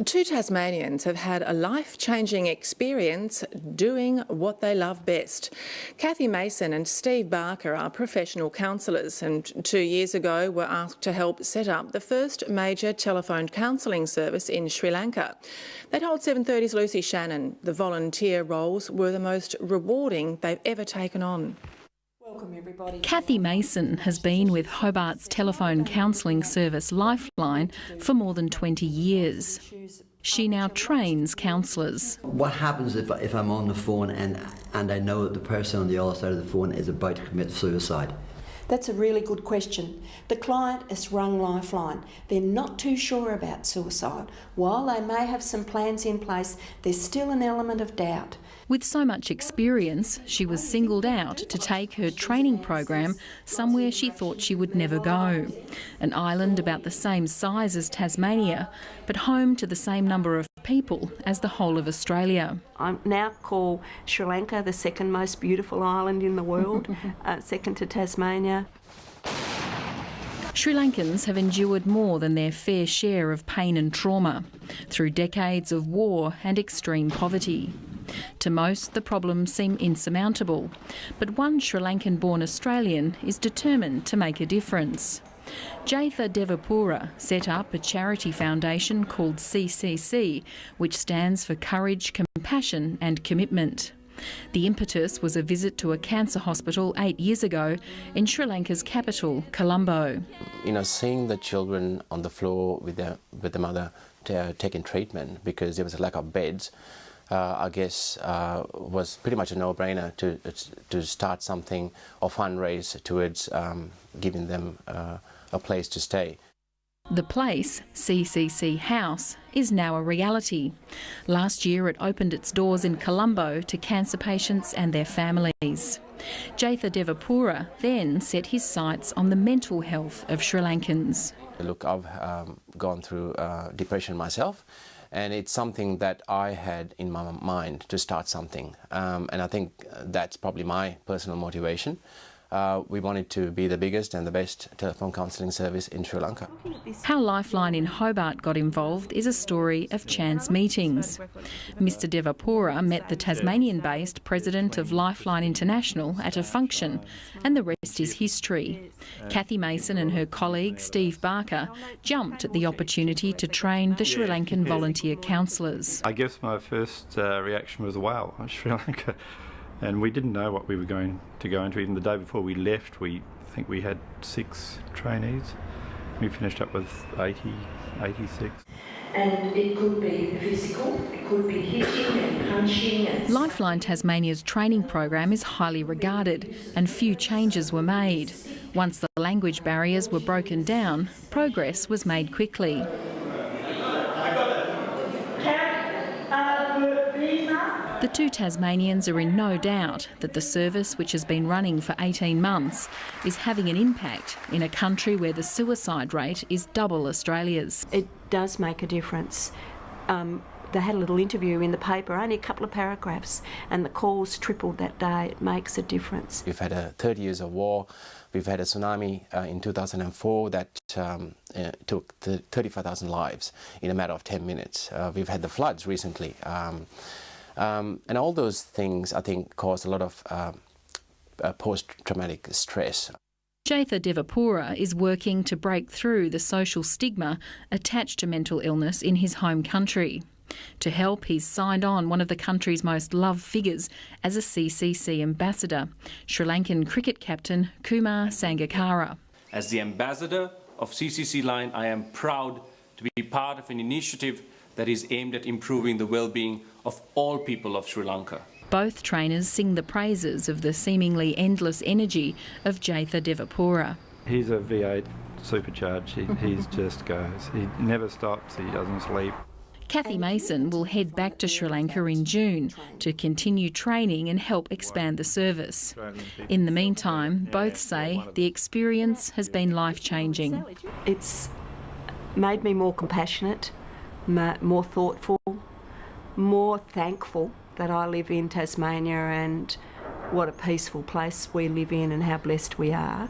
Two Tasmanians have had a life-changing experience doing what they love best. Cathy Mason and Steve Barker are professional counsellors and 2 years ago were asked to help set up the first major telephone counselling service in Sri Lanka. They told 730's Lucy Shannon the volunteer roles were the most rewarding they've ever taken on. Welcome everybody. Cathy Mason has been with Hobart's telephone counselling service Lifeline for more than 20 years. She now trains counsellors. What happens if I'm on the phone and I know that the person on the other side of the phone is about to commit suicide? That's a really good question. The client has rung Lifeline. They're not too sure about suicide. While they may have some plans in place, there's still an element of doubt. With so much experience, she was singled out to take her training program somewhere she thought she would never go. An island about the same size as Tasmania, but home to the same number of people as the whole of Australia. I now call Sri Lanka the second most beautiful island in the world, second to Tasmania. Sri Lankans have endured more than their fair share of pain and trauma through decades of war and extreme poverty. To most, the problems seem insurmountable, but one Sri Lankan-born Australian is determined to make a difference. Jetha Devapura set up a charity foundation called CCC, which stands for Courage, Compassion and Commitment. The impetus was a visit to a cancer hospital 8 years ago in Sri Lanka's capital, Colombo. Seeing the children on the floor with the mother taking treatment because there was a lack of beds, I guess was pretty much a no-brainer to start something or fundraise towards giving them a place to stay. The place, CCC House, is now a reality. Last year it opened its doors in Colombo to cancer patients and their families. Jetha Devapura then set his sights on the mental health of Sri Lankans. Look, I've gone through depression myself, and it's something that I had in my mind to start something. And I think that's probably my personal motivation. We wanted to be the biggest and the best telephone counselling service in Sri Lanka. How Lifeline in Hobart got involved is a story of chance meetings. Mr Devapura met the Tasmanian-based president of Lifeline International at a function, and the rest is history. Cathy Mason and her colleague Steve Barker jumped at the opportunity to train the Sri Lankan volunteer counsellors. I guess my first reaction was, wow, Sri Lanka. And we didn't know what we were going to go into. Even the day before we left, we think we had 6 trainees. We finished up with 86. And it could be physical, it could be hitting and punching. Lifeline Tasmania's training program is highly regarded and few changes were made. Once the language barriers were broken down, progress was made quickly. The two Tasmanians are in no doubt that the service, which has been running for 18 months, is having an impact in a country where the suicide rate is double Australia's. It does make a difference. They had a little interview in the paper, only a couple of paragraphs, and the calls tripled that day. It makes a difference. We've had 30 years of war. We've had a tsunami in 2004 that took 35,000 lives in a matter of 10 minutes. We've had the floods recently. And all those things, I think, cause a lot of post-traumatic stress. Jetha Devapura is working to break through the social stigma attached to mental illness in his home country. To help, he's signed on one of the country's most loved figures as a CCC ambassador, Sri Lankan cricket captain Kumar Sangakkara. As the ambassador of CCCline, I am proud to be part of an initiative that is aimed at improving the well-being of all people of Sri Lanka. Both trainers sing the praises of the seemingly endless energy of Jetha Devapura. He's a V8 supercharged. He just goes. He never stops. He doesn't sleep. Cathy Mason will head back to Sri Lanka in June to continue training and help expand the service. In the meantime, both say the experience has been life-changing. It's made me more compassionate, more thoughtful, more thankful that I live in Tasmania and what a peaceful place we live in and how blessed we are.